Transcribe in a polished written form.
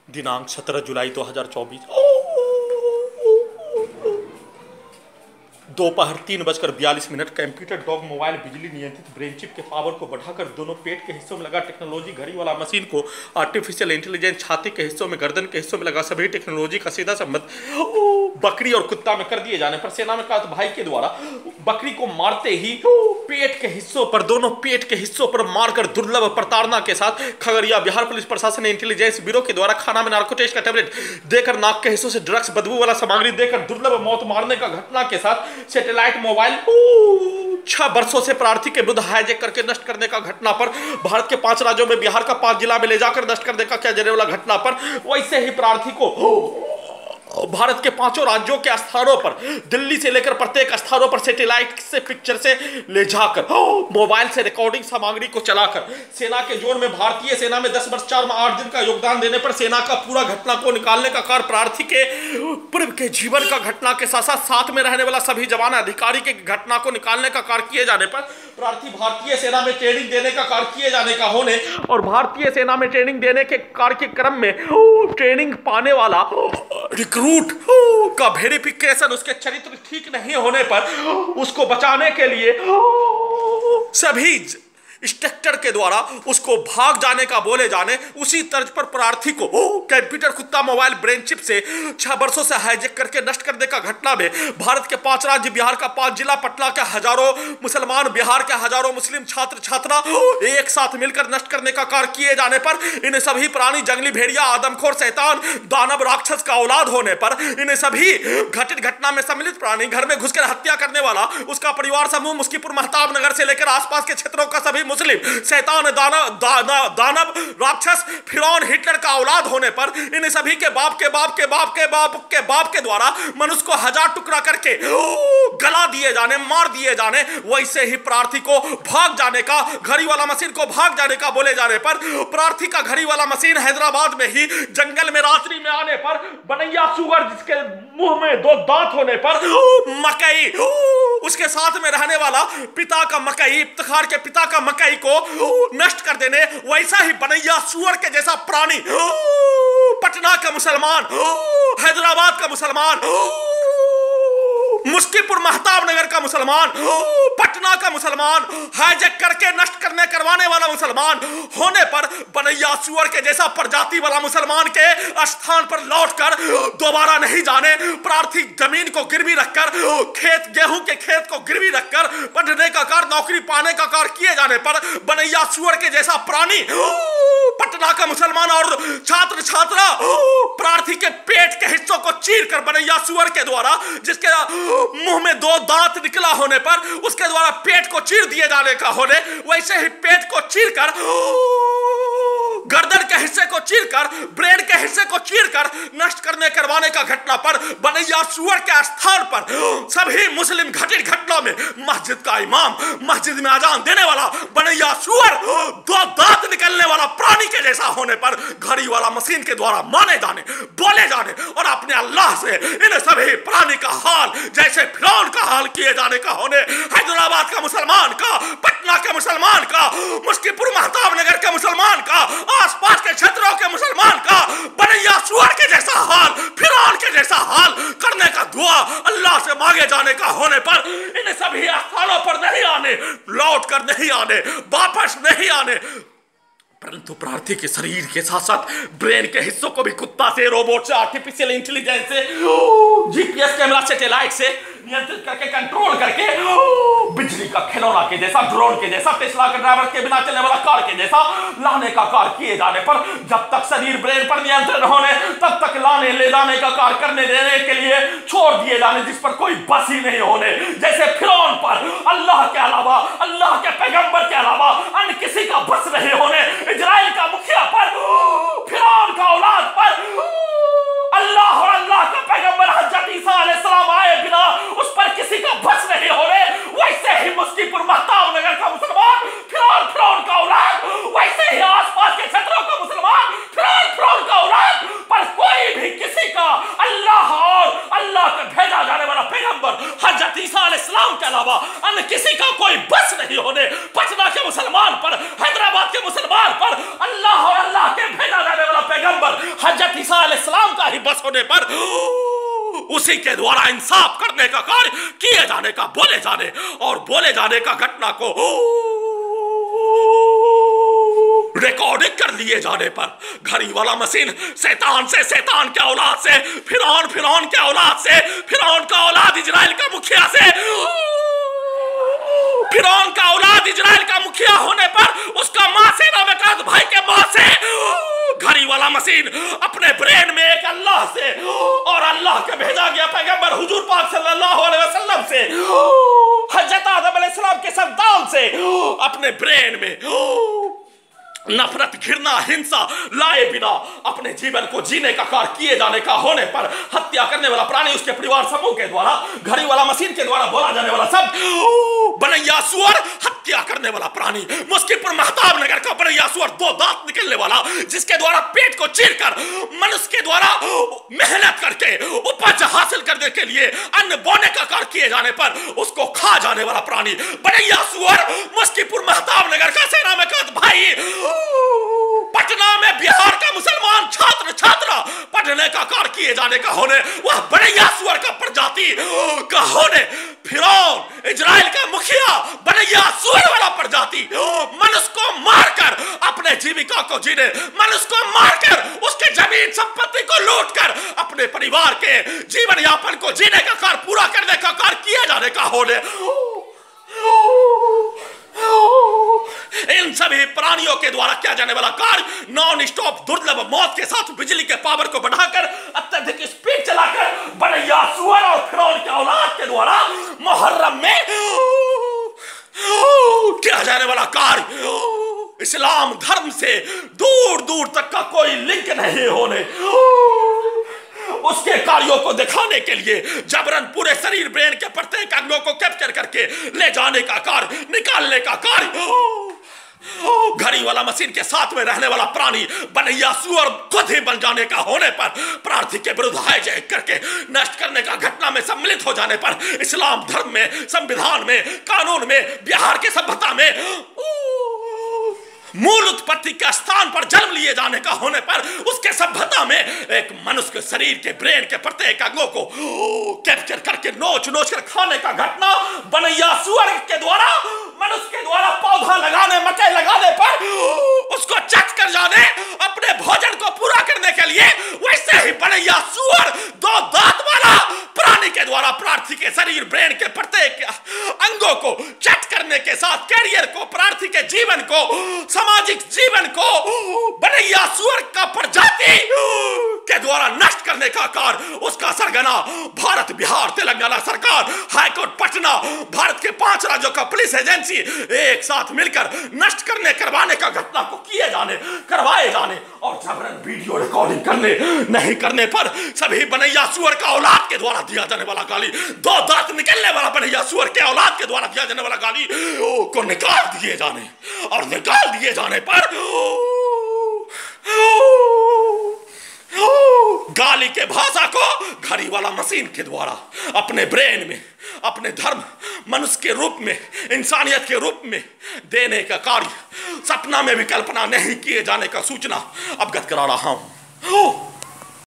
दिनांक 17 जुलाई 2024 दोपहर 3:42 computer dog mobile बिजली नियंत्रित ब्रेन चिप के पावर को बढ़ाकर दोनों पेट के हिस्सों में लगा टेक्नोलॉजी घड़ी वाला मशीन को आर्टिफिशियल इंटेलिजेंस छाती के हिस्सों में गर्दन के हिस्सों में लगा सभी टेक्नोलॉजी का सीधा संबंध बकरी और कुत्ता में कर दिए जाने पर सेना में कहा भाई के द्वारा बकरी को मारते ही पेट के हिस्सों पर दोनों पेट के हिस्सों पर मारकर दुर्लभ प्रताड़ना के साथ खगड़िया बिहार पुलिस प्रशासन ने इंटेलिजेंस ब्यूरो के द्वारा खाना में नार्कोटिक्स का टैबलेट देकर नाक के हिस्सों से ड्रग्स बदबू वाला सामग्री देकर दुर्लभ मौत मारने का घटना के साथ सैटेलाइट मोबाइल 6 वर्षों से प्रार्थी के विरुद्ध हाईजैक करके नष्ट करने का घटना पर भारत के 5 राज्यों में बिहार का 5 जिला में ले जाकर नष्ट करने का किया जाने वाला घटना पर वैसे ही प्रार्थी को भारत के 5 राज्यों के स्थानों पर दिल्ली से लेकर प्रत्येक स्थानों पर सैटेलाइट से पिक्चर से ले जाकर मोबाइल से रिकॉर्डिंग सामग्री को चलाकर सेना के जोड़ में भारतीय सेना में 10 वर्ष 4 माह 8 दिन का योगदान देने पर सेना का पूरा घटना को निकालने का कार्य प्रार्थी के पूर्व के जीवन का घटना के साथ साथ साथ में रहने वाला सभी जवान अधिकारी के घटना को निकालने का कार्य किए जाने पर प्रार्थी भारतीय सेना में ट्रेनिंग देने का कार्य किए जाने का होने और भारतीय सेना में ट्रेनिंग देने के कार्य के क्रम में ट्रेनिंग पाने वाला रिक्रूट का वेरिफिकेशन उसके चरित्र ठीक नहीं होने पर उसको बचाने के लिए सभी इंस्ट्रक्टर के द्वारा उसको भाग जाने का बोले जाने उसी तर्ज पर प्रार्थी को कंप्यूटर कुत्ता मोबाइल ब्रेन चिप से 6 वर्षों से हाईजैक करके नष्ट करने का घटना में भारत के 5 राज्य बिहार का 5 जिला पटना के हजारों मुसलमान बिहार के हजारों मुस्लिम छात्र छात्रा एक साथ मिलकर नष्ट करने का कार्य किए जाने पर इन्हें सभी प्राणी जंगली भेड़िया आदमखोर शैतान दानव राक्षस का औलाद होने पर इन्हें सभी घटित घटना में सम्मिलित प्राणी घर में घुसकर हत्या करने वाला उसका परिवार समूह मुस्कीपुर महताब नगर से लेकर आसपास के क्षेत्रों का सभी मुस्लिम शैतान दानव राक्षस फिरौन हिटलर का औलाद होने पर इन सभी के बाप के बाप के बाप के बाप के बाप के द्वारा मनुष्य को 1000 टुकड़ा करके गला दिए जाने मार दिए जाने वैसे ही प्रार्थी को भाग जाने का घड़ी वाला मशीन को भाग जाने का बोले जाने पर प्रार्थी का घड़ी वाला मशीन हैदराबाद में ही जंगल में रात्रि में आने पर बनैया सुअर जिसके मुंह में 2 दांत होने पर मकई उसके साथ में रहने वाला पिता का मकई इफ्तिखार के पिता का मकई को नष्ट कर देने वैसा ही बनैया सुअर के जैसा प्राणी पटना का मुसलमान हैदराबाद का मुसलमान मुस्कीपुर महताब नगर का मुसलमान पटना का मुसलमान हाईजैक करके नष्ट करने करवाने वाला मुसलमान होने पर बनैया सुअर के जैसा प्रजाति वाला मुसलमान के स्थान पर लौटकर दोबारा नहीं जाने प्रार्थी जमीन को गिरवी रखकर खेत गेहूं के खेत को गिरवी रखकर पढ़ने का कार्य नौकरी पाने का कार्य किए जाने पर बनैया सुअर के जैसा प्राणी पटना का मुसलमान और छात्र छात्रा प्रार्थी के पेट के हिस्सों को चीर कर बनैया सुअर के द्वारा जिसके मुंह में 2 दांत निकला होने पर उसके द्वारा पेट को चीर दिए जाने का होने वैसे ही पेट को चीर कर गर्दन के हिस्से को चीरकर ब्रेन के हिस्से को चीरकर नष्ट करने करवाने का घटना पर बनैया सुअर के स्थान पर सभी मुस्लिम घटित घटना में मस्जिद का इमाम मस्जिद में अजान देने वाला बनैया सुअर 2 दांत निकलने वाला प्राणी के जैसा होने पर घड़ी वाला मशीन के द्वारा माने जाने बोले जाने और अपने अल्लाह से इन सभी प्राणी का हाल जैसे फिरौन का हाल किए जाने का होने हैदराबाद का मुसलमान का पटना के मुसलमान का मुस्कीपुर महताब नगर के मुसलमान का आसपास के क्षेत्रों के मुसलमान का बनैया सुअर के जैसा हाल फिरौन के जैसा हाल करने का दुआ अल्लाह से मांगे जाने का होने पर इन सभी स्थानों पर नहीं आने लौट कर नहीं आने वापस नहीं आने परंतु प्रार्थी के शरीर के साथ साथ ब्रेन के हिस्सों को भी कुत्ता से रोबोट से आर्टिफिशियल इंटेलिजेंस से जीपीएस कैमरा सैटेलाइट से नियंत्रित करके कंट्रोल करके बिजली का खिलौना के जैसा ड्रोन के जैसा टेस्ला के ड्राइवर के बिना चलने वाला कार के जैसा लाने का कार्य किए जाने पर जब तक शरीर ब्रेन पर नियंत्रण होने तब तक लाने ले जाने का कार्य करने देने के लिए छोड़ दिए जाने जिस पर कोई बस ही नहीं होने जैसे फिरौन पर अल्लाह के अलावा अल्लाह के पैगंबर के अलावा अन्य किसी का बस नहीं होने इजराइल का मुखिया पर फिरौन का औलाद पर अल्लाह और अल्लाह का पैगंबर हजरत ईसा अलैहिस्सलाम आए बिना उस पर किसी का बस नहीं हो रहे वैसे ही मुस्कीपुर महताब नगर का मुसलमान फिरौन का औलाद वैसे ही आसपास के क्षेत्रों का मुसलमान फिरौन का औलाद पर कोई भी किसी का अल्लाह और अल्लाह का भेजा जाने वाला पैगंबर हजरत ईसा अलैहिस्सलाम के अलावा अन्य किसी का कोई बस नहीं होने पटना के मुसलमान पर हैदराबाद के मुसलमान पर अल्लाह और अल्लाह के भेजा ही बस होने पर उसी के द्वारा इंसाफ करने का कार्य किए जाने का, बोले जाने और बोले जाने का घटना को रिकॉर्डिंग कर लिए जाने पर घड़ी वाला मशीन शैतान से, शैतान के औलाद से, फिरौन के औलाद से, फिरौन का औलाद इजराइल का मुखिया से, फिरौन का औलाद इजराइल का मुखिया होने पर उसका मां से नबकत भाई के मां से घड़ी वाला मशीन अपने ब्रेन में एक अल्लाह से और अल्लाह के भेजा गया पैगंबर हुजूर पाक सल्लल्लाहु अलैहि वसल्लम से, हजरत आदम अलैहिस्सलाम के संतान से अपने ब्रेन में नफरत, घृणा, हिंसा लाए बिना अपने जीवन को जीने का कार्य किए जाने का होने पर हत्या करने वाला प्राणी उसके परिवार समूह के द्वारा, घड़ी वाला मशीन के द्वारा बोला जाने वाला शब्द बनैया सुअर, हत्या करने वाला प्राणी, मुस्किपुर महताब नगर का बनैया सुअर, 2 दांत निकलने वाला, जिसके द्वारा पेट को चीरकर मनुष्य के द्वारा मेहनत करके उपज हासिल करने के लिए अन्न बोने का कार्य किए जाने पर उसको खा जाने वाला प्राणी बनैया सुअर, मुस्किपुर महताब नगर का सेना में भाई, पटना में बिहार का मुसलमान छात्र छात्रा पढ़ने का कार्य किए जाने का होने, वह बनैया सुअर का प्रजाति का होने, फिरौन इजराइल का मुखिया बनैया सुअर वाला प्रजाति मनुष्य को मारकर अपने जीविका को जीने, मनुष्य को मारकर उसके जमीन संपत्ति को लूटकर अपने परिवार के जीवन यापन को जीने का कार्य पूरा करने का कार्य किए जाने का होने, इन सभी प्राणियों के द्वारा किया जाने वाला कार्य नॉन स्टॉप दुर्लभ मौत के साथ बिजली के पावर को बढ़ाकर अत्यधिक स्पीड चलाकर बनैया सुअर और फिरौन के औलाद के द्वारा मुहर्रम में किया जाने वाला कार्य इस्लाम धर्म से दूर दूर तक का कोई लिंक नहीं होने, उसके कार्यों को दिखाने के लिए जबरन पूरे शरीर ब्रेन के प्रत्येक अंगों को कैप्चर करके ले जाने का कार्य, निकालने का कार्य घड़ी वाला मशीन के साथ में रहने वाला प्राणी बनैया सुअर खुद ही बन जाने का होने पर, प्रार्थी के विरुद्ध हाईजैक करके नष्ट करने का घटना में सम्मिलित हो जाने पर, इस्लाम धर्म में, संविधान में, कानून में, बिहार के सभ्यता में मूल उत्पत्ति के स्थान पर जन्म लिए जाने का होने पर उसके सभ्यता में एक मनुष्य के शरीर के ब्रेन के प्रत्येक अंगों को कैप्चर करके नोच नोच कर खाने का घटना बनैया सुअर के द्वारा, मनुष्य के द्वारा पौधा लगाने, मकई लगाने पर उसको चट कर जाने, अपने भोजन को पूरा करने के लिए, वैसे ही बनैया सुअर 2 दांत वाला प्राणी के द्वारा प्रार्थी के शरीर ब्रेन के प्रत्येक अंगों को चट करने के साथ कैरियर को, प्रार्थी के जीवन को, सामाजिक जीवन को बनैया सुअर का प्रजाति के द्वारा नष्ट करने का कार्य, उसका सरगना भारत, बिहार, तेलंगाना सरकार, हाईकोर्ट पटना, भारत के 5 राज्यों का पुलिस एजेंसी एक साथ मिलकर नष्ट करने, करवाने का घटना को किए जाने, करवाए जाने और जबरन वीडियो रिकॉर्डिंग करने नहीं करने पर सभी बनैया सुअर का औलाद के द्वारा दिया जाने वाला गाली, 2 दांत निकलने वाला बनैया सुअर के औलाद के द्वारा दिया जाने वाला गाली को निकाल दिए जाने और निकाल दिए जाने पर गाली के भाषा को घड़ी वाला मशीन के द्वारा अपने ब्रेन में, अपने धर्म, मनुष्य के रूप में, इंसानियत के रूप में देने का कार्य सपना में भी कल्पना नहीं किए जाने का सूचना अवगत करा रहा हूं।